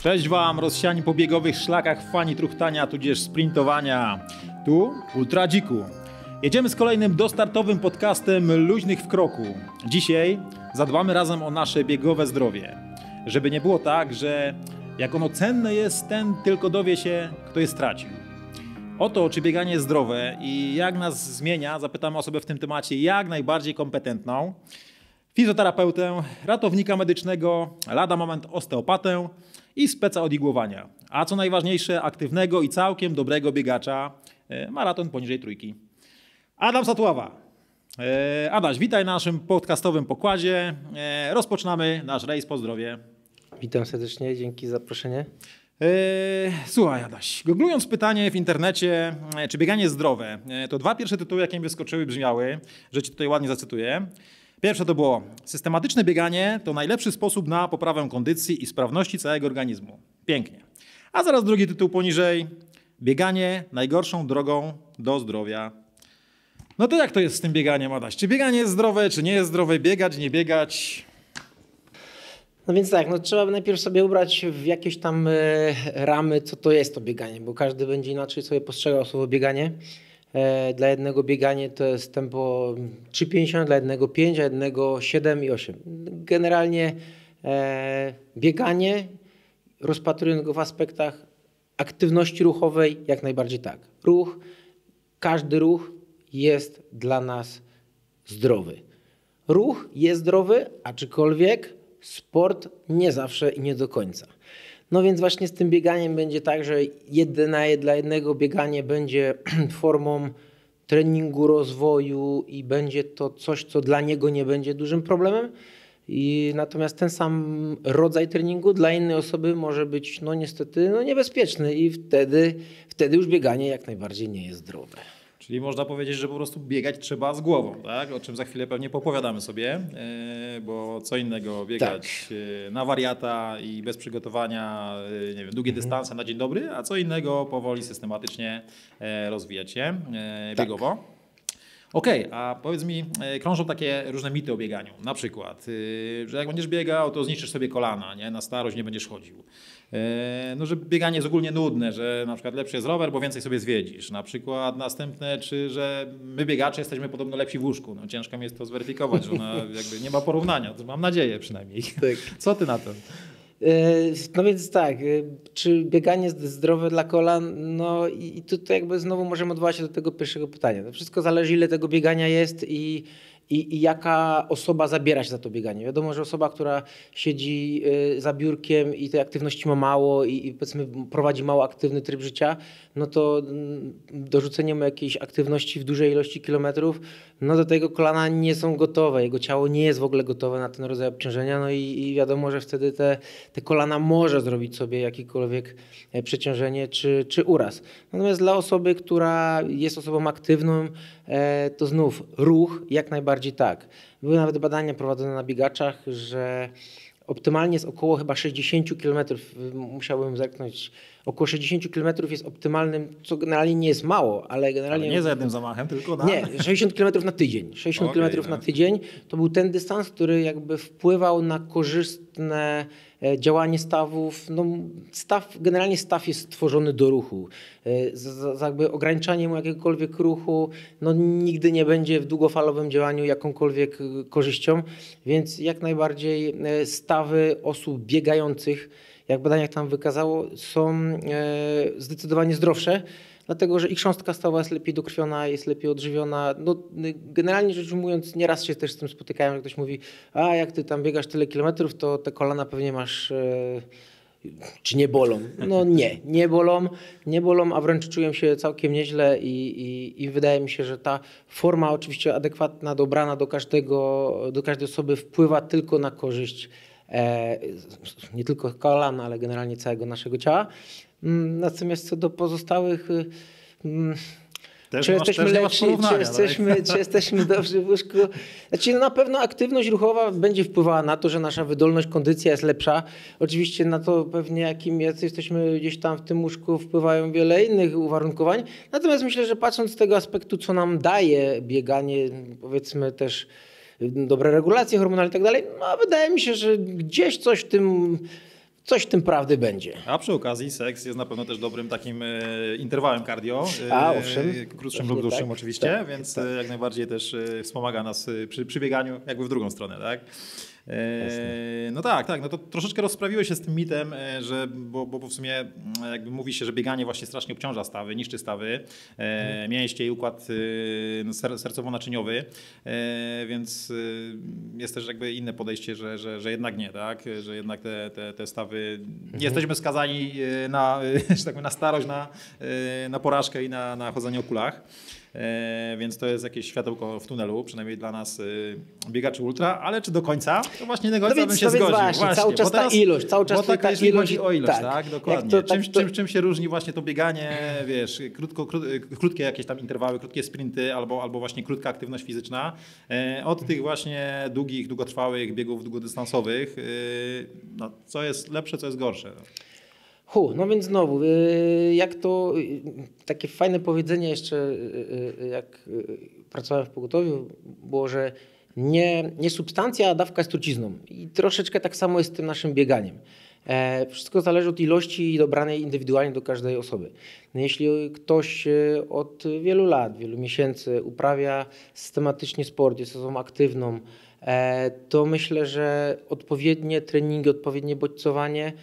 Cześć Wam, rozsiani po biegowych szlakach fani truchtania, tudzież sprintowania. Tu Ultra Dziku. Jedziemy z kolejnym dostartowym podcastem Luźnych w kroku. Dzisiaj zadbamy razem o nasze biegowe zdrowie. Żeby nie było tak, że jak ono cenne jest, ten tylko dowie się, kto je stracił. O to, czy bieganie jest zdrowe i jak nas zmienia, zapytamy osobę w tym temacie jak najbardziej kompetentną. Fizjoterapeutę, ratownika medycznego, lada moment osteopatę i speca od igłowania. A co najważniejsze, aktywnego i całkiem dobrego biegacza, maraton poniżej trójki. Adam Satława. Adaś, witaj na naszym podcastowym pokładzie. Rozpoczynamy nasz rejs po zdrowie. Witam serdecznie, dzięki za zaproszenie. Słuchaj Adaś, googlując pytanie w internecie, czy bieganie jest zdrowe, to dwa pierwsze tytuły, jakie mi wyskoczyły, brzmiały, że ci tutaj ładnie zacytuję. Pierwsze to było: systematyczne bieganie to najlepszy sposób na poprawę kondycji i sprawności całego organizmu. Pięknie. A zaraz drugi tytuł poniżej: bieganie najgorszą drogą do zdrowia. No to jak to jest z tym bieganiem, Adaś? Czy bieganie jest zdrowe, czy nie jest zdrowe? Biegać, nie biegać? No więc tak, no trzeba najpierw sobie ubrać w jakieś tam ramy, co to jest to bieganie, bo każdy będzie inaczej sobie postrzegał słowo bieganie. Dla jednego bieganie to jest tempo 3,50, dla jednego 5, a jednego 7 i 8. Generalnie bieganie, rozpatrując go w aspektach aktywności ruchowej, jak najbardziej tak. Ruch, każdy ruch jest dla nas zdrowy. Ruch jest zdrowy, aczkolwiek sport nie zawsze i nie do końca. No więc właśnie z tym bieganiem będzie tak, że dla jednego bieganie będzie formą treningu, rozwoju i będzie to coś, co dla niego nie będzie dużym problemem. Natomiast ten sam rodzaj treningu dla innej osoby może być niestety niebezpieczny i wtedy już bieganie jak najbardziej nie jest zdrowe. Czyli można powiedzieć, że po prostu biegać trzeba z głową, tak? O czym za chwilę pewnie popowiadamy sobie, bo co innego biegać na wariata i bez przygotowania, nie wiem, długie dystanse na dzień dobry, a co innego powoli, systematycznie rozwijać się biegowo. Okej, a powiedz mi, krążą takie różne mity o bieganiu. Na przykład, że jak będziesz biegał, to zniszczysz sobie kolana, nie? Na starość nie będziesz chodził. No, że bieganie jest ogólnie nudne, że na przykład lepszy jest rower, bo więcej sobie zwiedzisz. Na przykład następne, że my biegacze jesteśmy podobno lepsi w łóżku. No, ciężko mi jest to zweryfikować, że ona jakby nie ma porównania. To mam nadzieję przynajmniej. Tak. Co ty na to? No więc tak, czy bieganie jest zdrowe dla kolan? No i tutaj jakby znowu możemy odwołać się do tego pierwszego pytania. To wszystko zależy, ile tego biegania jest i jaka osoba zabiera się za to bieganie. Wiadomo, że osoba, która siedzi za biurkiem i tej aktywności ma mało i powiedzmy prowadzi mało aktywny tryb życia, no to dorzucenie mu jakiejś aktywności w dużej ilości kilometrów, no do tego kolana nie są gotowe. Jego ciało nie jest w ogóle gotowe na ten rodzaj obciążenia, no i wiadomo, że wtedy te kolana może zrobić sobie jakiekolwiek przeciążenie czy uraz. Natomiast dla osoby, która jest osobą aktywną, to znów ruch jak najbardziej tak. Były nawet badania prowadzone na biegaczach, że optymalnie jest około chyba 60 km, musiałbym zerknąć, około 60 km jest optymalnym, co generalnie nie jest mało, ale generalnie... Ale nie za jednym zamachem, tylko na... Nie, 60 km na tydzień. 60 km na tydzień to był ten dystans, który jakby wpływał na korzystne działanie stawów. No, generalnie staw jest stworzony do ruchu. Jakby ograniczanie mu jakiegokolwiek ruchu nigdy nie będzie w długofalowym działaniu jakąkolwiek korzyścią, więc jak najbardziej stawy osób biegających, jak w badaniach tam wykazało, są zdecydowanie zdrowsze, dlatego że ich chrząstka stawowa jest lepiej dokrwiona, jest lepiej odżywiona. No, generalnie rzecz ujmując, nieraz się też z tym spotykałem, że ktoś mówi: a jak ty tam biegasz tyle kilometrów, to te kolana pewnie masz... czy nie bolą? No nie bolą, a wręcz czuję się całkiem nieźle i wydaje mi się, że ta forma oczywiście adekwatna, dobrana do każdej osoby wpływa tylko na korzyść nie tylko kolan, ale generalnie całego naszego ciała. Natomiast co do pozostałych, czy jesteśmy lepsi, czy jesteśmy dobrzy w łóżku. Znaczy, na pewno aktywność ruchowa będzie wpływała na to, że nasza wydolność, kondycja jest lepsza. Oczywiście na to pewnie jacy jesteśmy gdzieś tam w tym łóżku wpływają wiele innych uwarunkowań. Natomiast myślę, że patrząc z tego aspektu, co nam daje bieganie, powiedzmy też dobre regulacje hormonalne i tak dalej, no wydaje mi się, że gdzieś coś w tym coś w tym prawdy będzie. A przy okazji seks jest na pewno też dobrym takim interwałem cardio. Owszem. Krótszym lub dłuższym tak, oczywiście, tak, więc tak. jak najbardziej też wspomaga nas przy bieganiu jakby w drugą stronę, tak? No tak, no to troszeczkę rozprawiłeś się z tym mitem, że, bo w sumie jakby mówi się, że bieganie właśnie strasznie obciąża stawy, niszczy stawy, mięśnie i układ sercowo-naczyniowy, więc jest też jakby inne podejście, że jednak nie, tak? Że jednak te stawy nie jesteśmy skazani na, że tak powiem, na starość, na porażkę i na chodzenie o kulach. Więc to jest jakieś światełko w tunelu, przynajmniej dla nas biegaczy ultra, ale czy do końca? To właśnie do końca bym się zgodził. Właśnie, cały czas ta ilość, cały czas bo ta jeśli ilość. chodzi o ilość, tak, dokładnie. Czym się różni właśnie to bieganie, wiesz, krótkie jakieś tam interwały, krótkie sprinty albo właśnie krótka aktywność fizyczna od tych właśnie długotrwałych biegów długodystansowych, no, co jest lepsze, co jest gorsze? No więc znowu, jak to, takie fajne powiedzenie jeszcze, jak pracowałem w pogotowiu, było, że nie substancja, a dawka jest trucizną. I troszeczkę tak samo jest z tym naszym bieganiem. Wszystko zależy od ilości dobranej indywidualnie do każdej osoby. No jeśli ktoś od wielu lat, wielu miesięcy uprawia systematycznie sport, jest osobą aktywną, to myślę, że odpowiednie treningi, odpowiednie bodźcowanie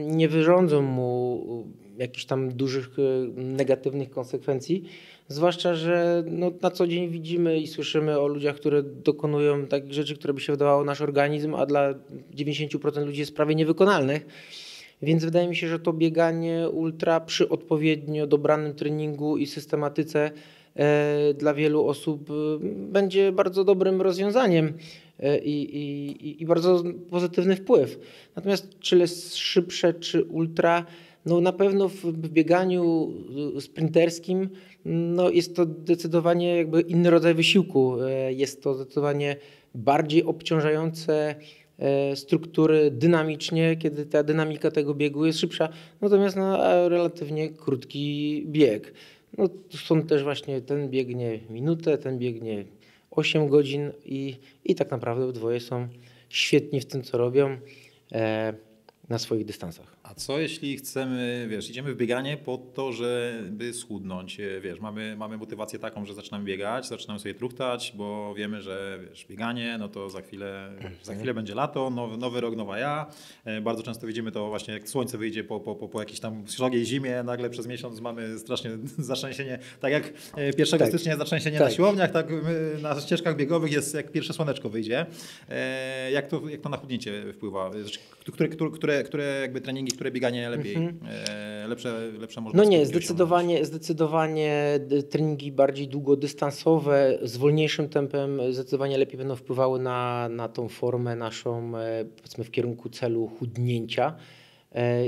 nie wyrządzą mu jakichś tam dużych negatywnych konsekwencji. Zwłaszcza, że no, na co dzień widzimy i słyszymy o ludziach, które dokonują takich rzeczy, które by się wydawało nasz organizm, a dla 90% ludzi jest prawie niewykonalnych. Więc wydaje mi się, że to bieganie ultra przy odpowiednio dobranym treningu i systematyce dla wielu osób będzie bardzo dobrym rozwiązaniem i bardzo pozytywny wpływ. Natomiast czy jest szybsze, czy ultra, no na pewno w bieganiu sprinterskim no jest to zdecydowanie jakby inny rodzaj wysiłku. Jest to zdecydowanie bardziej obciążające struktury dynamicznie, kiedy ta dynamika tego biegu jest szybsza, natomiast na relatywnie krótki bieg. No, są też właśnie ten biegnie minutę, ten biegnie 8 godzin i tak naprawdę obydwoje są świetni w tym, co robią na swoich dystansach. A co jeśli chcemy, wiesz, idziemy w bieganie po to, żeby schudnąć, wiesz, mamy motywację taką, że zaczynamy biegać, zaczynamy sobie truchtać, bo wiemy, że wiesz, bieganie, no to za chwilę będzie lato, nowy rok, nowa ja. Bardzo często widzimy to właśnie, jak słońce wyjdzie po jakiejś tam srogiej zimie, nagle przez miesiąc mamy strasznie zatrzęsienie, tak jak 1 stycznia jest zatrzęsienie na siłowniach, tak na ścieżkach biegowych jest, jak pierwsze słoneczko wyjdzie. Jak to na chudnięcie wpływa? Które jakby treningi, które bieganie lepiej, lepsze można. No nie, zdecydowanie treningi bardziej długodystansowe, z wolniejszym tempem zdecydowanie lepiej będą wpływały na tą formę naszą, powiedzmy w kierunku celu chudnięcia.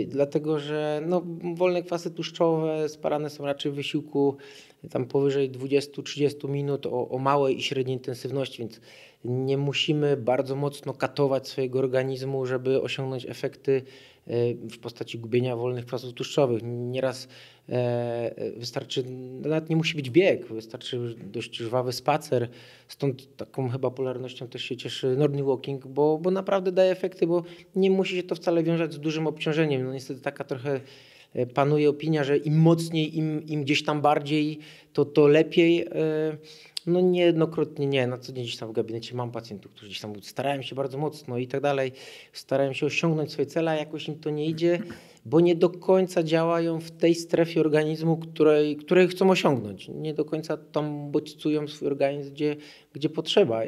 Dlatego, że no, wolne kwasy tłuszczowe sparane są raczej w wysiłku tam powyżej 20-30 minut o małej i średniej intensywności, więc nie musimy bardzo mocno katować swojego organizmu, żeby osiągnąć efekty w postaci gubienia wolnych kwasów tłuszczowych. Nieraz wystarczy, nawet nie musi być bieg, wystarczy dość żwawy spacer, stąd taką chyba popularnością też się cieszy Nordic Walking, bo naprawdę daje efekty, bo nie musi się to wcale wiązać z dużym obciążeniem. No niestety taka trochę panuje opinia, że im mocniej, im gdzieś tam bardziej, to lepiej. No niejednokrotnie nie. Na co dzień gdzieś tam w gabinecie mam pacjentów, którzy gdzieś tam starają się bardzo mocno i tak dalej, starają się osiągnąć swoje cele, a jakoś im to nie idzie, bo nie do końca działają w tej strefie organizmu, której chcą osiągnąć. Nie do końca tam bodźcują swój organizm, gdzie potrzeba.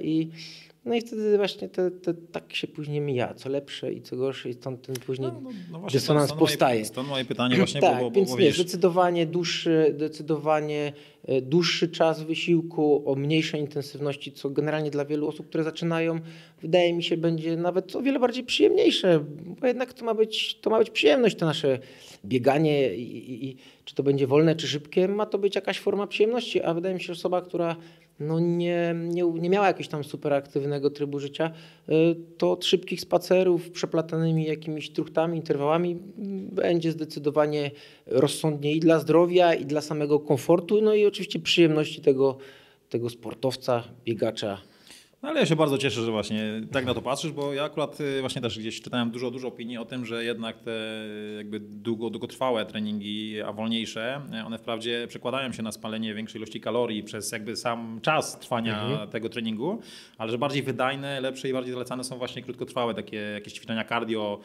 No i wtedy właśnie tak się później mija, co lepsze i co gorsze i stąd ten później dysonans powstaje. Stąd moje pytanie właśnie, tak, bo więc wiesz... zdecydowanie dłuższy czas wysiłku o mniejszej intensywności, co generalnie dla wielu osób, które zaczynają, wydaje mi się, będzie nawet o wiele bardziej przyjemniejsze, bo jednak to ma być przyjemność, to nasze bieganie i czy to będzie wolne, czy szybkie, ma to być jakaś forma przyjemności, a wydaje mi się, że osoba, która no nie miała jakiegoś tam super aktywnego trybu życia, to od szybkich spacerów przeplatanymi jakimiś truchtami, interwałami będzie zdecydowanie rozsądniej i dla zdrowia, i dla samego komfortu, no i oczywiście przyjemności tego sportowca, biegacza. No ale ja się bardzo cieszę, że właśnie tak na to patrzysz, bo ja akurat właśnie też gdzieś czytałem dużo opinii o tym, że jednak te jakby długotrwałe treningi, a wolniejsze, one wprawdzie przekładają się na spalenie większej ilości kalorii przez jakby sam czas trwania tego treningu, ale że bardziej wydajne, lepsze i bardziej zalecane są właśnie krótkotrwałe takie jakieś ćwiczenia cardio,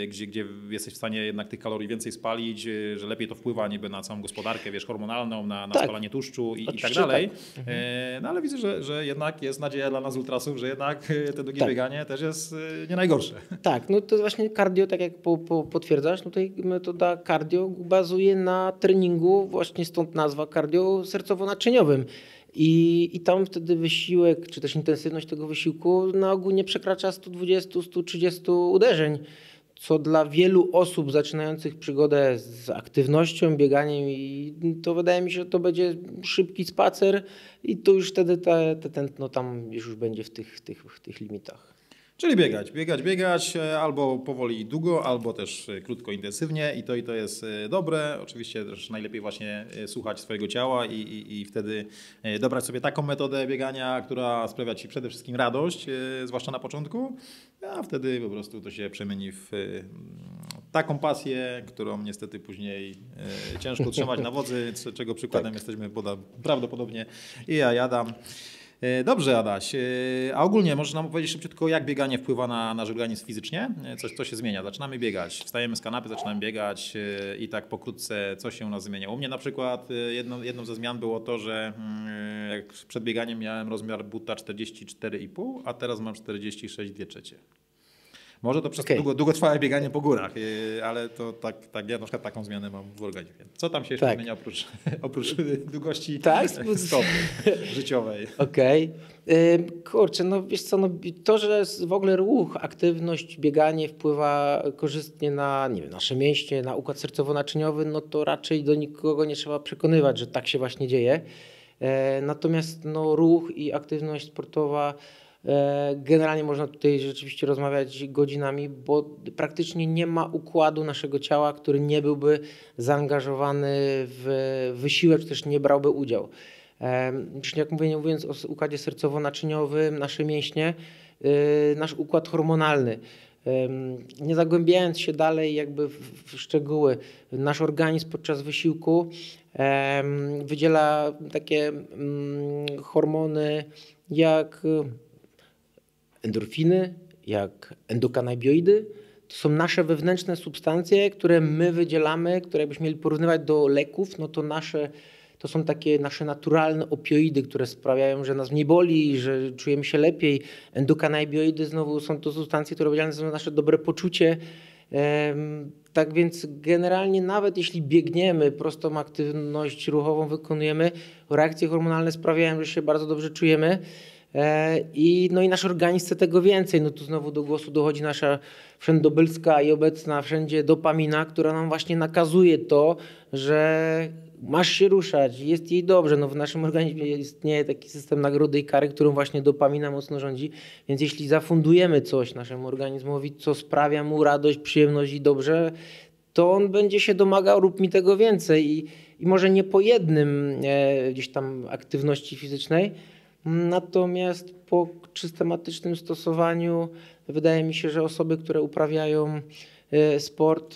gdzie jesteś w stanie jednak tych kalorii więcej spalić, że lepiej to wpływa niby na całą gospodarkę, wiesz, hormonalną, na spalanie tłuszczu i tak dalej. Tak. No ale widzę, że jednak jest nadzieja dla nas ultrasów, że jednak te długie bieganie też jest nie najgorsze. Tak, no to właśnie cardio, tak jak potwierdzasz, tutaj metoda cardio bazuje na treningu, właśnie stąd nazwa cardio sercowo-naczyniowym. I tam wtedy wysiłek, czy też intensywność tego wysiłku na ogół nie przekracza 120-130 uderzeń, co dla wielu osób zaczynających przygodę z aktywnością, bieganiem, i to wydaje mi się, że to będzie szybki spacer i to już wtedy tętno tam już będzie w tych limitach. Czyli biegać, albo powoli i długo, albo też krótko, intensywnie i to jest dobre. Oczywiście też najlepiej właśnie słuchać swojego ciała i wtedy dobrać sobie taką metodę biegania, która sprawia Ci przede wszystkim radość, zwłaszcza na początku, a wtedy po prostu to się przemieni w taką pasję, którą niestety później ciężko utrzymać na wodzy, czego przykładem jesteśmy prawdopodobnie i ja, Adam. Dobrze, Adaś. A ogólnie możesz nam powiedzieć szybciutko, jak bieganie wpływa na nasz organizm fizycznie? Co się zmienia? Zaczynamy biegać, wstajemy z kanapy, zaczynamy biegać i tak pokrótce co się u nas zmienia? U mnie na przykład jedną ze zmian było to, że jak przed bieganiem miałem rozmiar buta 44,5, a teraz mam 46,2. Może to przez długotrwałe bieganie po górach, ale to tak ja na przykład taką zmianę mam w organizmie. Co tam się jeszcze zmienia oprócz długości stopy życiowej? Okej. Kurczę, no wiesz co, no, to, że w ogóle ruch, aktywność, bieganie wpływa korzystnie na, nie wiem, nasze mięśnie, na układ sercowo-naczyniowy, no to raczej do nikogo nie trzeba przekonywać, że tak się właśnie dzieje. Natomiast no, ruch i aktywność sportowa, generalnie można tutaj rzeczywiście rozmawiać godzinami, bo praktycznie nie ma układu naszego ciała, który nie byłby zaangażowany w wysiłek, czy też nie brałby udziału. Jak mówię, nie mówiąc o układzie sercowo-naczyniowym, nasze mięśnie, nasz układ hormonalny. Nie zagłębiając się dalej jakby w szczegóły, nasz organizm podczas wysiłku wydziela takie hormony jak endorfiny, jak endokanabinoidy. To są nasze wewnętrzne substancje, które my wydzielamy, które jakbyśmy mieli porównywać do leków, no to są takie nasze naturalne opioidy, które sprawiają, że nas mniej boli, że czujemy się lepiej. Endokanabinoidy znowu są to substancje, które odpowiedzialne są za nasze dobre poczucie. Tak więc generalnie nawet jeśli biegniemy, prostą aktywność ruchową wykonujemy, reakcje hormonalne sprawiają, że się bardzo dobrze czujemy. I nasz organizm chce tego więcej. No tu znowu do głosu dochodzi nasza wszędobylska i obecna wszędzie dopamina, która nam właśnie nakazuje to, że masz się ruszać, jest jej dobrze. No w naszym organizmie istnieje taki system nagrody i kary, którą właśnie dopamina mocno rządzi. Więc jeśli zafundujemy coś naszemu organizmowi, co sprawia mu radość, przyjemność i dobrze, to on będzie się domagał, rób mi tego więcej. I może nie po jednym gdzieś tam aktywności fizycznej, natomiast po systematycznym stosowaniu wydaje mi się, że osoby, które uprawiają sport,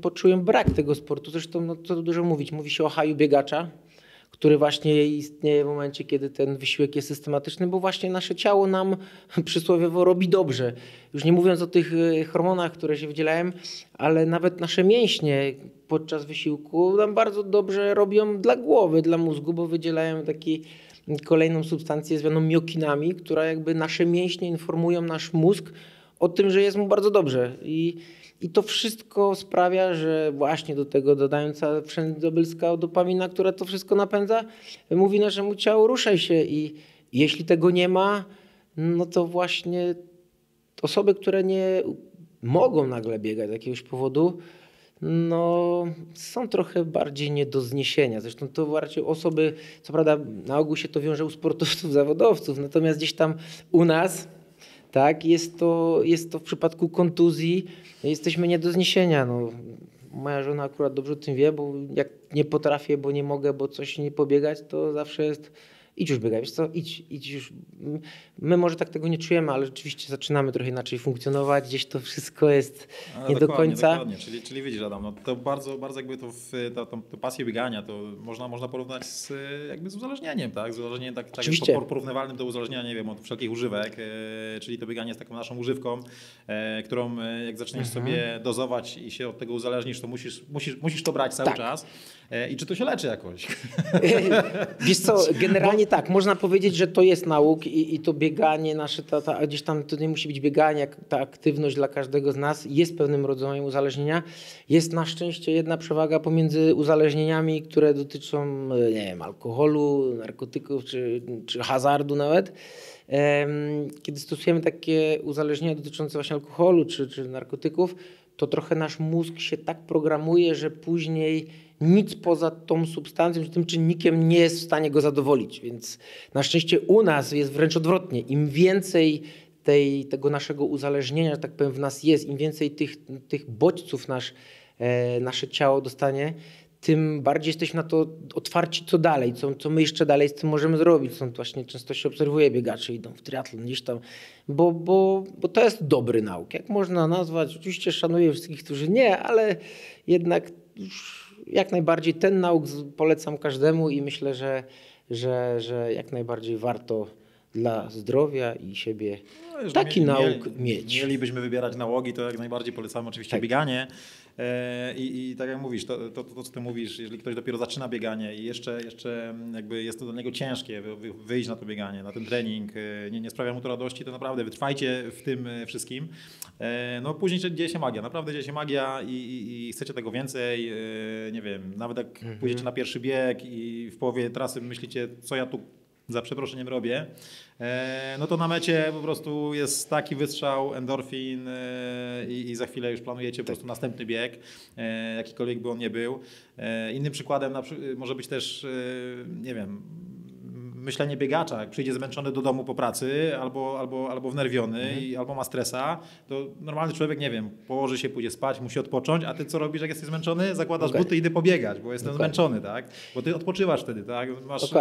poczują brak tego sportu. Zresztą no, co tu dużo mówić, mówi się o haju biegacza, który właśnie istnieje w momencie, kiedy ten wysiłek jest systematyczny, bo właśnie nasze ciało nam przysłowiowo robi dobrze. Już nie mówiąc o tych hormonach, które się wydzielają, ale nawet nasze mięśnie podczas wysiłku nam bardzo dobrze robią dla głowy, dla mózgu, bo wydzielają kolejną substancję zwaną miokinami, która jakby nasze mięśnie informują nasz mózg o tym, że jest mu bardzo dobrze. I to wszystko sprawia, że właśnie do tego dodająca wszędobylska dopamina, która to wszystko napędza, mówi naszemu ciału ruszaj się i jeśli tego nie ma, no to właśnie osoby, które nie mogą nagle biegać z jakiegoś powodu, no są trochę bardziej nie do zniesienia. Zresztą to bardziej osoby, co prawda na ogół się to wiąże u sportowców, zawodowców, natomiast gdzieś tam u nas tak, jest to w przypadku kontuzji, jesteśmy nie do zniesienia. No, moja żona akurat dobrze o tym wie, bo jak nie potrafię, bo nie mogę, bo coś nie pobiegać, to zawsze jest idź już biegaj, wiesz co, idź już. My może tak tego nie czujemy, ale rzeczywiście zaczynamy trochę inaczej funkcjonować, gdzieś to wszystko jest nie do końca. Dokładnie. Czyli widzisz, Adam, no to bardzo jakby to pasję biegania to można porównać z uzależnieniem, tak? Z uzależnieniem tak porównywalnym do uzależnienia, nie wiem, od wszelkich używek, czyli to bieganie jest taką naszą używką, którą jak zaczniesz sobie dozować i się od tego uzależnisz, to musisz to brać cały czas. I czy to się leczy jakoś? Wiesz co, generalnie tak, można powiedzieć, że to jest nauk i to bieganie nasze, gdzieś tam to nie musi być bieganie, jak ta aktywność dla każdego z nas jest pewnym rodzajem uzależnienia. Jest na szczęście jedna przewaga pomiędzy uzależnieniami, które dotyczą, nie wiem, alkoholu, narkotyków czy hazardu nawet. Kiedy stosujemy takie uzależnienia dotyczące właśnie alkoholu czy narkotyków, to trochę nasz mózg się tak programuje, że później nic poza tą substancją czy tym czynnikiem nie jest w stanie go zadowolić. Więc na szczęście u nas jest wręcz odwrotnie. Im więcej tego naszego uzależnienia, że tak powiem, w nas jest, im więcej tych bodźców nasze ciało dostanie, tym bardziej jesteśmy na to otwarci, co dalej, co my jeszcze dalej z tym możemy zrobić. Stąd właśnie często się obserwuje biegaczy, idą w triatlon gdzieś tam, bo to jest dobry nauk. Jak można nazwać, oczywiście szanuję wszystkich, którzy nie, ale jednak jak najbardziej ten nauk polecam każdemu i myślę, że jak najbardziej warto dla zdrowia i siebie taki nauk mieć. Mielibyśmy wybierać nałogi, to jak najbardziej polecamy oczywiście bieganie. I tak jak mówisz, to co ty mówisz, jeżeli ktoś dopiero zaczyna bieganie i jeszcze jakby jest to dla niego ciężkie wyjść na to bieganie, na ten trening, nie sprawia mu to radości, to naprawdę wytrwajcie w tym wszystkim. No później dzieje się magia, naprawdę dzieje się magia i chcecie tego więcej, nie wiem, nawet jak pójdziecie na pierwszy bieg i w połowie trasy myślicie, co ja tu za przeproszeniem robię, no to na mecie po prostu jest taki wystrzał, endorfin i za chwilę już planujecie po prostu następny bieg, jakikolwiek by on nie był. Innym przykładem może być też, nie wiem, myślenie biegacza, jak przyjdzie zmęczony do domu po pracy albo wnerwiony albo ma stresa, to normalny człowiek, nie wiem, położy się, pójdzie spać, musi odpocząć, a ty co robisz, jak jesteś zmęczony? Zakładasz buty i idę pobiegać, bo jestem zmęczony, tak? Bo ty odpoczywasz wtedy, tak? Masz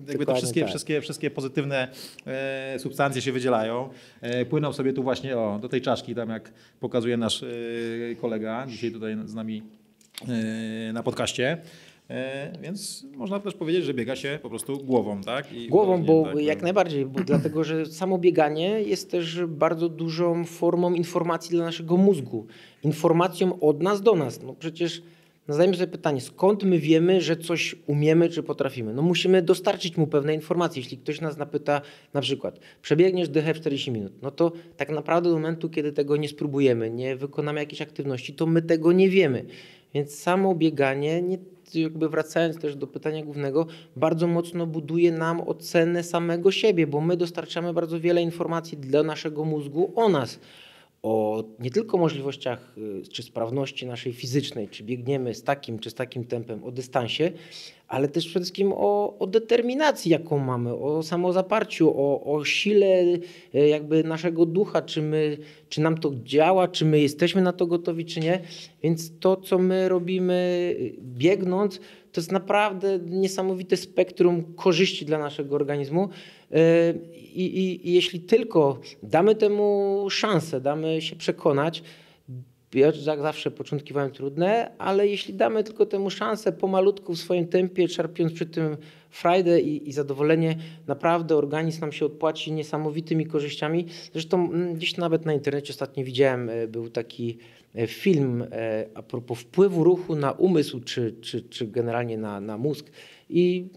jakby to wszystkie pozytywne substancje się wydzielają, płyną sobie tu właśnie do tej czaszki, tam jak pokazuje nasz kolega, dzisiaj tutaj z nami na podcaście. Więc można też powiedzieć, że biega się po prostu głową, tak? Głową, bo jak najbardziej, dlatego że samo bieganie jest też bardzo dużą formą informacji dla naszego mózgu. Informacją od nas do nas. No przecież zadajmy sobie pytanie, skąd my wiemy, że coś umiemy czy potrafimy? No musimy dostarczyć mu pewne informacje. Jeśli ktoś nas napyta na przykład, przebiegniesz dychę w 40 minut, no to tak naprawdę do momentu, kiedy tego nie spróbujemy, nie wykonamy jakiejś aktywności, to my tego nie wiemy. Więc samo bieganie, jakby wracając też do pytania głównego, bardzo mocno buduje nam ocenę samego siebie, bo my dostarczamy bardzo wiele informacji dla naszego mózgu o nas. O nie tylko możliwościach czy sprawności naszej fizycznej, czy biegniemy z takim czy z takim tempem, o dystansie, ale też przede wszystkim o determinacji, jaką mamy, o samozaparciu, o sile jakby naszego ducha, czy nam to działa, czy my jesteśmy na to gotowi, czy nie. Więc to, co my robimy biegnąc, to jest naprawdę niesamowite spektrum korzyści dla naszego organizmu. I jeśli tylko damy temu szansę, damy się przekonać, jak zawsze początki mają trudne, ale jeśli damy tylko temu szansę pomalutku w swoim tempie, czerpiąc przy tym frajdę i zadowolenie, naprawdę organizm nam się odpłaci niesamowitymi korzyściami. Zresztą gdzieś nawet na internecie ostatnio widziałem, był taki film a propos wpływu ruchu na umysł, czy generalnie na mózg. I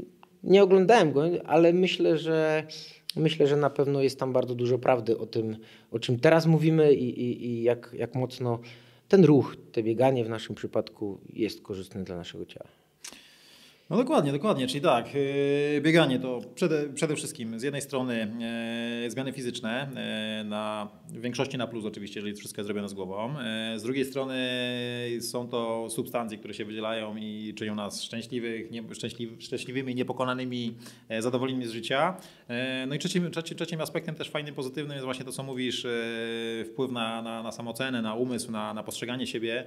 nie oglądałem go, ale myślę, że na pewno jest tam bardzo dużo prawdy o tym, o czym teraz mówimy i jak mocno ten ruch, to bieganie w naszym przypadku jest korzystne dla naszego ciała. No dokładnie, czyli tak, bieganie to przede wszystkim z jednej strony zmiany fizyczne, w większości na plus oczywiście, jeżeli wszystko jest zrobione z głową, z drugiej strony są to substancje, które się wydzielają i czynią nas szczęśliwymi, niepokonanymi, zadowolonymi z życia. No i trzecim aspektem też fajnym, pozytywnym jest właśnie to, co mówisz, wpływ na samoocenę, na umysł, na postrzeganie siebie.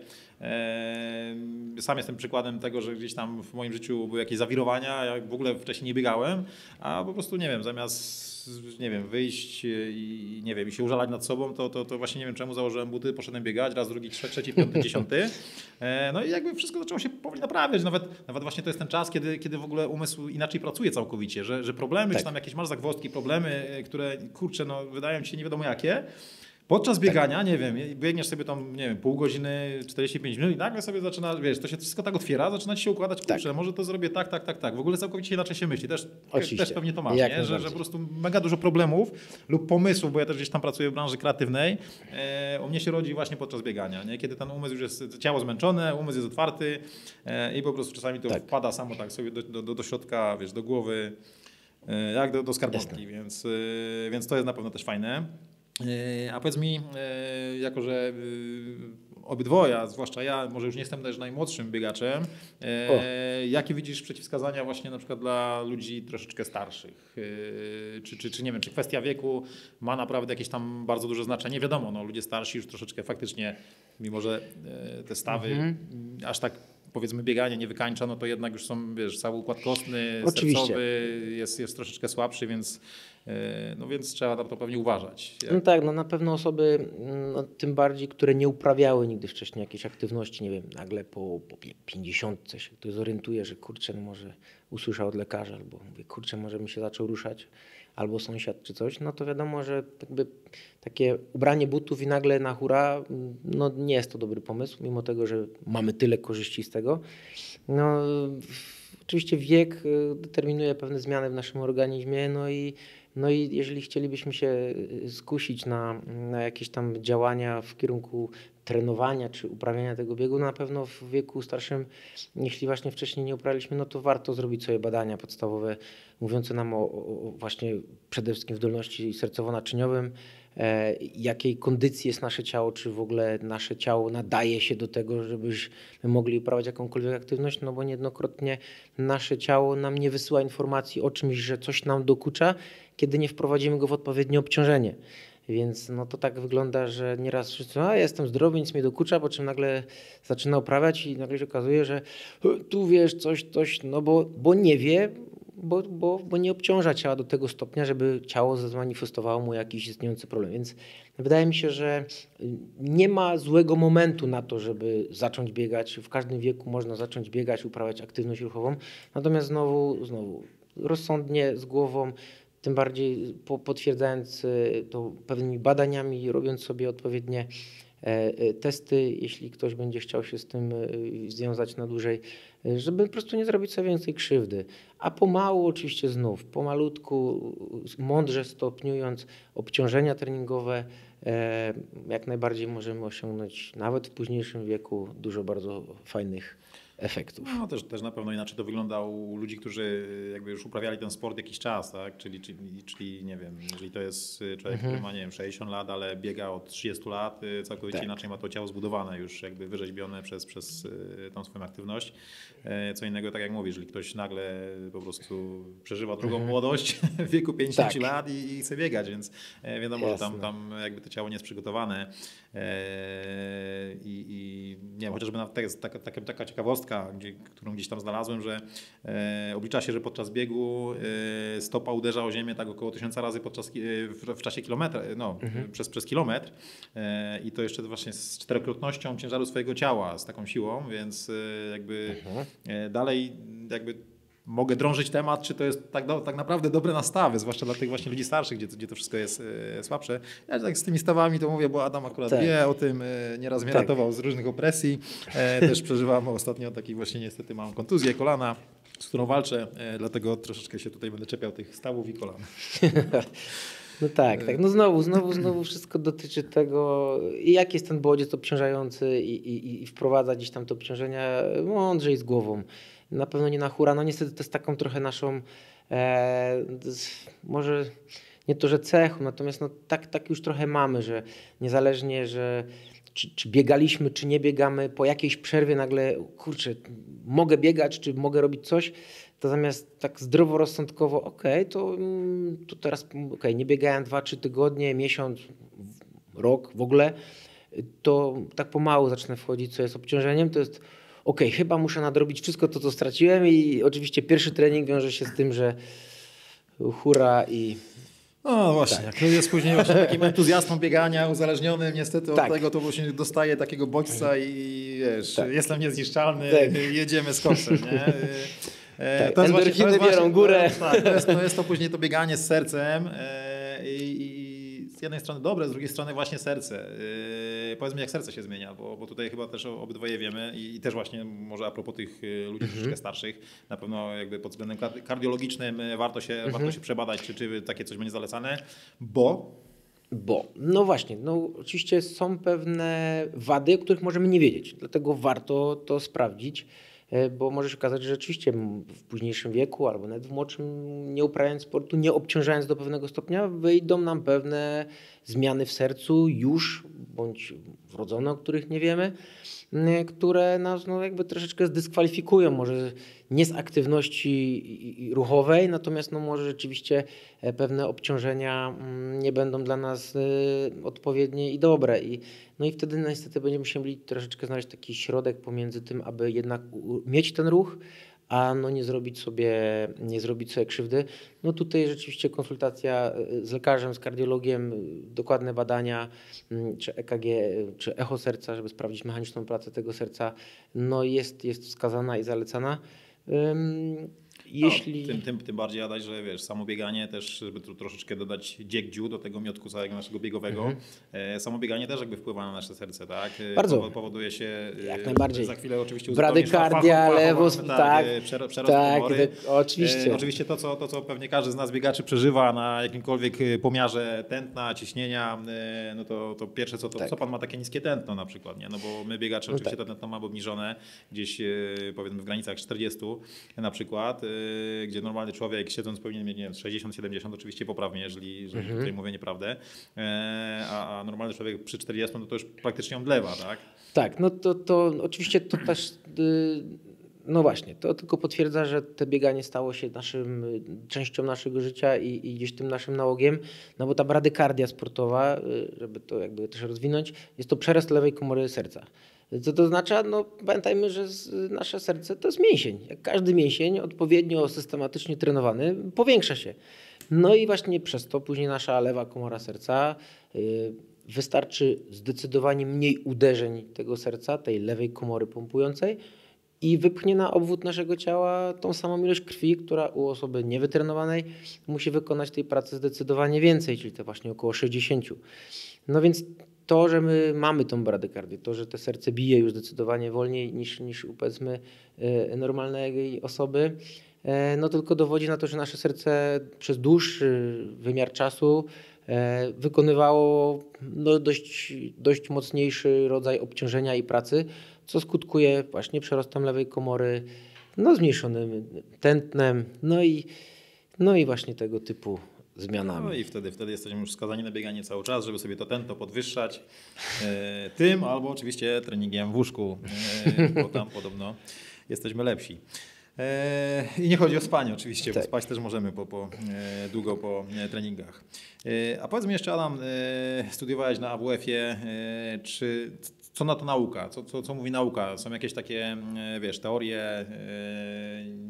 Sam jestem przykładem tego, że gdzieś tam w moim życiu były jakieś zawirowania, ja w ogóle wcześniej nie biegałem, a po prostu, nie wiem, zamiast wyjść i nie wiem, i się użalać nad sobą, to właśnie nie wiem czemu założyłem buty, poszedłem biegać, raz, drugi, trzeci, piąty, dziesiąty. No i jakby wszystko zaczęło się powoli naprawiać. Nawet właśnie to jest ten czas, kiedy w ogóle umysł inaczej pracuje całkowicie, że problemy, czy tam jakieś masz zagwozdki, problemy, które kurczę, no wydają ci się nie wiadomo jakie. Podczas biegania, nie wiem, biegniesz sobie tam, nie wiem, pół godziny, 45 minut i nagle sobie zaczyna, wiesz, to się wszystko tak otwiera, zaczyna ci się układać, kurczę, może to zrobię tak. W ogóle całkowicie inaczej się myśli. Też pewnie to masz, nie? Że po prostu mega dużo problemów lub pomysłów, bo ja też gdzieś tam pracuję w branży kreatywnej, u mnie się rodzi właśnie podczas biegania, nie? Kiedy ten umysł już jest, ciało zmęczone, umysł jest otwarty i po prostu czasami to wpada samo tak sobie do środka, wiesz, do głowy, jak do skarbonki, więc to jest na pewno też fajne. A powiedz mi, jako że obydwoje, zwłaszcza ja, może już nie jestem też najmłodszym biegaczem, jakie widzisz przeciwwskazania właśnie na przykład dla ludzi troszeczkę starszych? Czy nie wiem, czy kwestia wieku ma naprawdę jakieś tam bardzo duże znaczenie? Wiadomo, no, ludzie starsi już troszeczkę faktycznie, mimo że te stawy aż tak powiedzmy bieganie nie wykańcza, no to jednak już są, wiesz, cały układ kostny, sercowy jest troszeczkę słabszy, więc trzeba na to pewnie uważać. No tak, no na pewno osoby, no, tym bardziej, które nie uprawiały nigdy wcześniej jakiejś aktywności, nie wiem, nagle po 50 się ktoś zorientuje, że kurczę, no może usłyszał od lekarza, albo mówię, kurczę, może mi się zaczął ruszać, albo sąsiad czy coś, no to wiadomo, że jakby takie ubranie butów i nagle na hura, no nie jest to dobry pomysł, mimo tego, że mamy tyle korzyści z tego. No, oczywiście wiek determinuje pewne zmiany w naszym organizmie, no i jeżeli chcielibyśmy się skusić na jakieś tam działania w kierunku trenowania czy uprawiania tego biegu, no na pewno w wieku starszym, jeśli właśnie wcześniej nie uprawialiśmy, no to warto zrobić sobie badania podstawowe mówiące nam o właśnie przede wszystkim wydolności sercowo-naczyniowym, jakiej kondycji jest nasze ciało, czy w ogóle nasze ciało nadaje się do tego, żebyśmy mogli uprawiać jakąkolwiek aktywność, no bo niejednokrotnie nasze ciało nam nie wysyła informacji o czymś, że coś nam dokucza, kiedy nie wprowadzimy go w odpowiednie obciążenie. Więc no to tak wygląda, że nieraz wszyscy, jestem zdrowy, nic mnie dokucza, po czym nagle zaczyna uprawiać i nagle się okazuje, że tu wiesz coś, no bo nie wie, bo nie obciąża ciała do tego stopnia, żeby ciało zamanifestowało mu jakiś istniejący problem. Więc wydaje mi się, że nie ma złego momentu na to, żeby zacząć biegać. W każdym wieku można zacząć biegać, uprawiać aktywność ruchową. Natomiast znowu rozsądnie, z głową, tym bardziej potwierdzając to pewnymi badaniami, robiąc sobie odpowiednie testy, jeśli ktoś będzie chciał się z tym związać na dłużej, żeby po prostu nie zrobić sobie więcej krzywdy. A pomału oczywiście pomalutku, mądrze stopniując obciążenia treningowe, jak najbardziej możemy osiągnąć nawet w późniejszym wieku dużo bardzo fajnych efektów. No też na pewno inaczej to wygląda u ludzi, którzy jakby już uprawiali ten sport jakiś czas, tak? Czyli nie wiem, jeżeli to jest człowiek, który ma, nie wiem, 60 lat, ale biega od 30 lat, całkowicie inaczej ma to ciało zbudowane, już jakby wyrzeźbione przez tą swoją aktywność. Co innego, tak jak mówisz, jeżeli ktoś nagle po prostu przeżywa drugą młodość w wieku 50 lat i chce biegać, więc wiadomo, że tam jakby to ciało nie jest przygotowane. I nie wiem, chociażby jest taka ciekawostka, którą gdzieś tam znalazłem, że oblicza się, że podczas biegu stopa uderza o ziemię tak około 1000 razy w czasie kilometra, przez kilometr i to jeszcze właśnie z 4-krotnością ciężaru swojego ciała, z taką siłą, więc jakby dalej jakby mogę drążyć temat, czy to jest tak naprawdę dobre nastawy, zwłaszcza dla tych właśnie ludzi starszych, gdzie to wszystko jest słabsze. Ja tak z tymi stawami to mówię, bo Adam akurat wie o tym, nieraz mnie ratował z różnych opresji. Też przeżywam ostatnio taki właśnie niestety mam kontuzję kolana, z którą walczę, dlatego troszeczkę się tutaj będę czepiał tych stawów i kolan. No tak. No znowu wszystko dotyczy tego, jaki jest ten bodziec obciążający i wprowadza gdzieś tam te obciążenia mądrzej z głową. Na pewno nie na hura. No niestety to jest taką trochę naszą, może nie to, że cechą, natomiast no tak już trochę mamy, że niezależnie, że czy biegaliśmy, czy nie biegamy, po jakiejś przerwie nagle, kurczę, mogę biegać, czy mogę robić coś, to zamiast tak zdroworozsądkowo, to teraz nie biegałem 2-3 tygodnie, miesiąc, rok w ogóle, to tak pomału zacznę wchodzić, co jest obciążeniem, to jest okej, chyba muszę nadrobić wszystko to, co straciłem i oczywiście pierwszy trening wiąże się z tym, że hura i... No właśnie, jak jest później właśnie takim entuzjastą biegania, uzależnionym niestety od tego, to właśnie dostaje takiego bodźca i wiesz, jestem niezniszczalny, jedziemy z koksem, nie? Endorfiny biorą górę. To jest to później to bieganie z sercem i z jednej strony dobre, z drugiej strony właśnie serce. Powiedz mi, jak serce się zmienia, bo tutaj chyba też obydwoje wiemy i też właśnie może a propos tych ludzi troszeczkę starszych, na pewno jakby pod względem kardiologicznym warto się przebadać, czy takie coś będzie zalecane, no właśnie, no oczywiście są pewne wady, o których możemy nie wiedzieć, dlatego warto to sprawdzić, bo może się okazać, że rzeczywiście w późniejszym wieku albo nawet w młodszym, nie uprawiając sportu, nie obciążając do pewnego stopnia, wyjdą nam pewne zmiany w sercu już bądź wrodzone, o których nie wiemy, które nas no jakby troszeczkę zdyskwalifikują, może nie z aktywności ruchowej, natomiast no może rzeczywiście pewne obciążenia nie będą dla nas odpowiednie i dobre. No i wtedy niestety będziemy musieli troszeczkę znaleźć taki środek pomiędzy tym, aby jednak mieć ten ruch, a no nie zrobić sobie krzywdy. No tutaj rzeczywiście konsultacja z lekarzem, z kardiologiem, dokładne badania, czy EKG, czy echo serca, żeby sprawdzić mechaniczną pracę tego serca, no jest wskazana i zalecana. Jeśli... Tym bardziej, Adaś, że wiesz, samo bieganie też, żeby tu troszeczkę dodać dziegdziu do tego miotku całego naszego biegowego, samo bieganie też jakby wpływa na nasze serce, tak? Bardzo. Powoduje się, jak najbardziej. Za chwilę oczywiście bradykardia, przerost komory. Oczywiście. Oczywiście to, co pewnie każdy z nas biegaczy przeżywa na jakimkolwiek pomiarze tętna, ciśnienia, no to pierwsze co pan ma takie niskie tętno na przykład, nie? No bo my biegacze oczywiście to tętno mamy obniżone gdzieś powiedzmy w granicach 40 na przykład, gdzie normalny człowiek siedząc powinien mieć, nie wiem, 60-70, oczywiście poprawnie, jeżeli tutaj mówię nieprawdę, a normalny człowiek przy 40 no to już praktycznie omdlewa, tak? Tak, no to oczywiście to też, no właśnie, to tylko potwierdza, że to bieganie stało się częścią naszego życia i gdzieś tym naszym nałogiem, no bo ta bradykardia sportowa, żeby to jakby też rozwinąć, jest to przerost lewej komory serca. Co to oznacza? No pamiętajmy, że nasze serce to jest mięsień. Jak każdy mięsień odpowiednio systematycznie trenowany powiększa się. No i właśnie przez to później nasza lewa komora serca wystarczy zdecydowanie mniej uderzeń tego serca, tej lewej komory pompującej i wypchnie na obwód naszego ciała tą samą ilość krwi, która u osoby niewytrenowanej musi wykonać tej pracy zdecydowanie więcej, czyli to właśnie około 60. No więc to, że my mamy tą bradykardię, to, że to serce bije już zdecydowanie wolniej niż powiedzmy normalnej osoby, no tylko dowodzi na to, że nasze serce przez dłuższy wymiar czasu wykonywało no dość mocniejszy rodzaj obciążenia i pracy, co skutkuje właśnie przerostem lewej komory, no zmniejszonym tętnem, no i właśnie tego typu zmianami. No i wtedy jesteśmy już skazani na bieganie cały czas, żeby sobie to tętno podwyższać tym albo oczywiście treningiem w łóżku, bo tam podobno jesteśmy lepsi. I nie chodzi o spanie oczywiście, bo spać też możemy długo po treningach. A powiedz mi jeszcze, Adam, studiowałeś na AWF-ie, co na to nauka? Co mówi nauka? Są jakieś takie, wiesz, teorie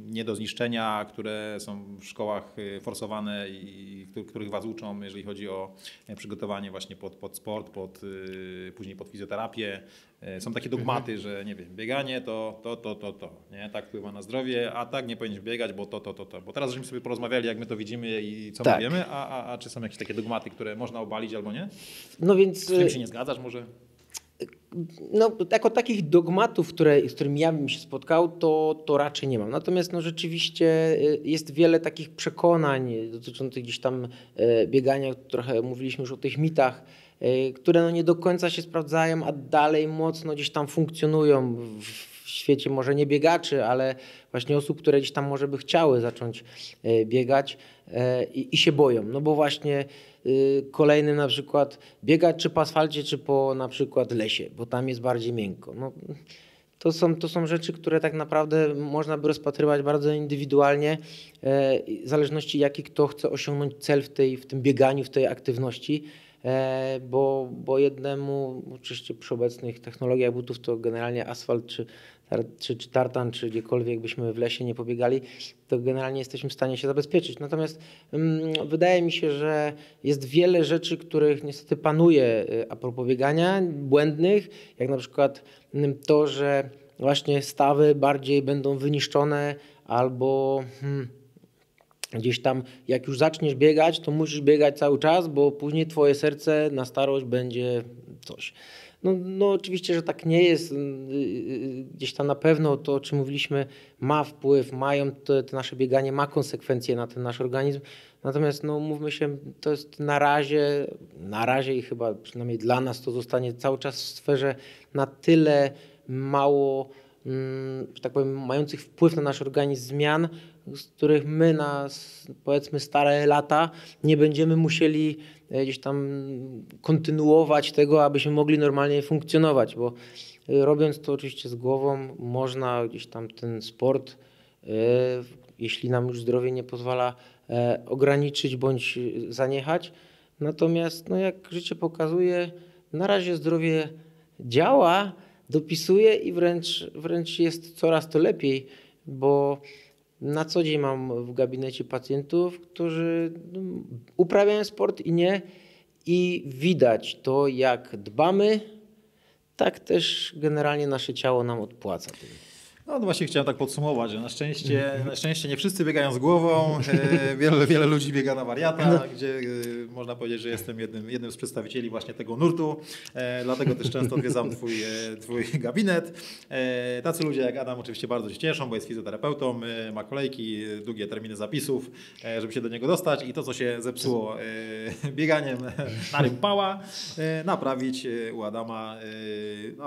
nie do zniszczenia, które są w szkołach forsowane i których was uczą, jeżeli chodzi o przygotowanie właśnie pod sport, później pod fizjoterapię. Są takie dogmaty, że nie wiem, bieganie to, nie? Tak wpływa na zdrowie, a tak nie powinieneś biegać, bo to. Bo teraz żeśmy sobie porozmawiali, jak my to widzimy i co my wiemy, a czy są jakieś takie dogmaty, które można obalić albo nie? No więc... Z czym się nie zgadzasz może? No, jako takich dogmatów, z którymi ja bym się spotkał, to raczej nie mam. Natomiast no, rzeczywiście jest wiele takich przekonań dotyczących gdzieś tam biegania, trochę mówiliśmy już o tych mitach, które no nie do końca się sprawdzają, a dalej mocno gdzieś tam funkcjonują w świecie może nie biegaczy, ale właśnie osób, które gdzieś tam może by chciały zacząć biegać i się boją. No bo właśnie kolejny na przykład biegać czy po asfalcie, czy po na przykład lesie, bo tam jest bardziej miękko. No, to są rzeczy, które tak naprawdę można by rozpatrywać bardzo indywidualnie, w zależności jaki kto chce osiągnąć cel w tym bieganiu, w tej aktywności. bo jednemu, oczywiście przy obecnych technologiach butów, to generalnie asfalt czy tartan, czy gdziekolwiek byśmy w lesie nie pobiegali, to generalnie jesteśmy w stanie się zabezpieczyć. Natomiast wydaje mi się, że jest wiele rzeczy, których niestety panuje a propos biegania, błędnych, jak na przykład to, że właśnie stawy bardziej będą wyniszczone albo gdzieś tam jak już zaczniesz biegać, to musisz biegać cały czas, bo później twoje serce na starość będzie coś. No oczywiście, że tak nie jest. Gdzieś tam na pewno to, o czym mówiliśmy, ma wpływ, te nasze bieganie ma konsekwencje na ten nasz organizm. Natomiast no mówmy się, to jest na razie i chyba przynajmniej dla nas to zostanie cały czas w sferze na tyle mało, że tak powiem, mających wpływ na nasz organizm zmian, z których my na powiedzmy stare lata nie będziemy musieli gdzieś tam kontynuować tego, abyśmy mogli normalnie funkcjonować, bo robiąc to oczywiście z głową można gdzieś tam ten sport, jeśli nam już zdrowie nie pozwala, ograniczyć bądź zaniechać. Natomiast no jak życie pokazuje, na razie zdrowie działa, dopisuje i wręcz jest coraz to lepiej, bo na co dzień mam w gabinecie pacjentów, którzy uprawiają sport i widać to, jak dbamy, tak też generalnie nasze ciało nam odpłaca. No właśnie chciałem tak podsumować, że na szczęście nie wszyscy biegają z głową, wiele ludzi biega na wariata, gdzie można powiedzieć, że jestem jednym z przedstawicieli właśnie tego nurtu, dlatego też często odwiedzam twój gabinet. Tacy ludzie jak Adam oczywiście bardzo się cieszą, bo jest fizjoterapeutą, ma kolejki, długie terminy zapisów, żeby się do niego dostać i to, co się zepsuło bieganiem na rympała, naprawić u Adama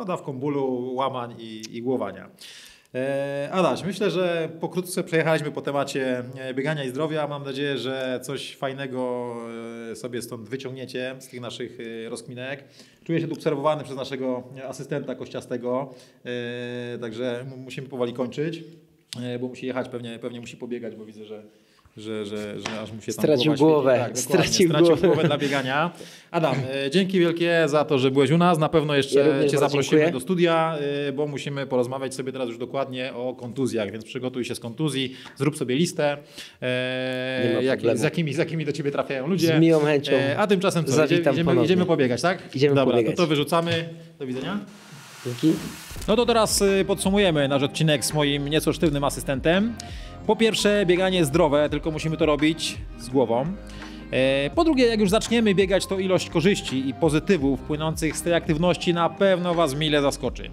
dawką bólu, łamań i głowania. Adaś, myślę, że pokrótce przejechaliśmy po temacie biegania i zdrowia. Mam nadzieję, że coś fajnego sobie stąd wyciągniecie z tych naszych rozkminek. Czuję się tu obserwowany przez naszego asystenta kościastego, także musimy powoli kończyć, bo musi jechać, pewnie musi pobiegać, bo widzę, że aż mu się tam stracił głowę. Tak, stracił głowę dla biegania. Adam, dzięki wielkie za to, że byłeś u nas. Na pewno jeszcze Cię zaprosimy do studia, bo musimy porozmawiać sobie teraz już dokładnie o kontuzjach, więc przygotuj się z kontuzji, zrób sobie listę, z jakimi do Ciebie trafiają ludzie. Z miłą chęcią. A tymczasem co? Idziemy pobiegać, tak? Idziemy pobiegać. No to wyrzucamy. Do widzenia. Dzięki. No to teraz podsumujemy nasz odcinek z moim nieco sztywnym asystentem. Po pierwsze, bieganie zdrowe, tylko musimy to robić z głową. Po drugie, jak już zaczniemy biegać, to ilość korzyści i pozytywów płynących z tej aktywności na pewno Was mile zaskoczy.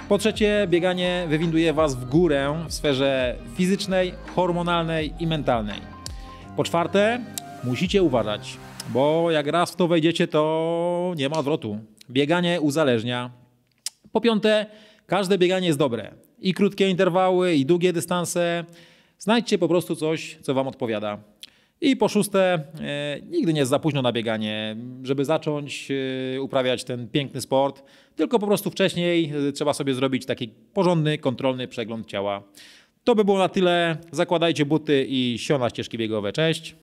Po trzecie, bieganie wywinduje Was w górę w sferze fizycznej, hormonalnej i mentalnej. Po czwarte, musicie uważać, bo jak raz w to wejdziecie, to nie ma odwrotu. Bieganie uzależnia. Po piąte, każde bieganie jest dobre. I krótkie interwały, i długie dystanse. Znajdźcie po prostu coś, co Wam odpowiada. I po szóste, nigdy nie jest za późno na bieganie, żeby zacząć uprawiać ten piękny sport, tylko po prostu wcześniej trzeba sobie zrobić taki porządny, kontrolny przegląd ciała. To by było na tyle. Zakładajcie buty i sio na ścieżki biegowe. Cześć!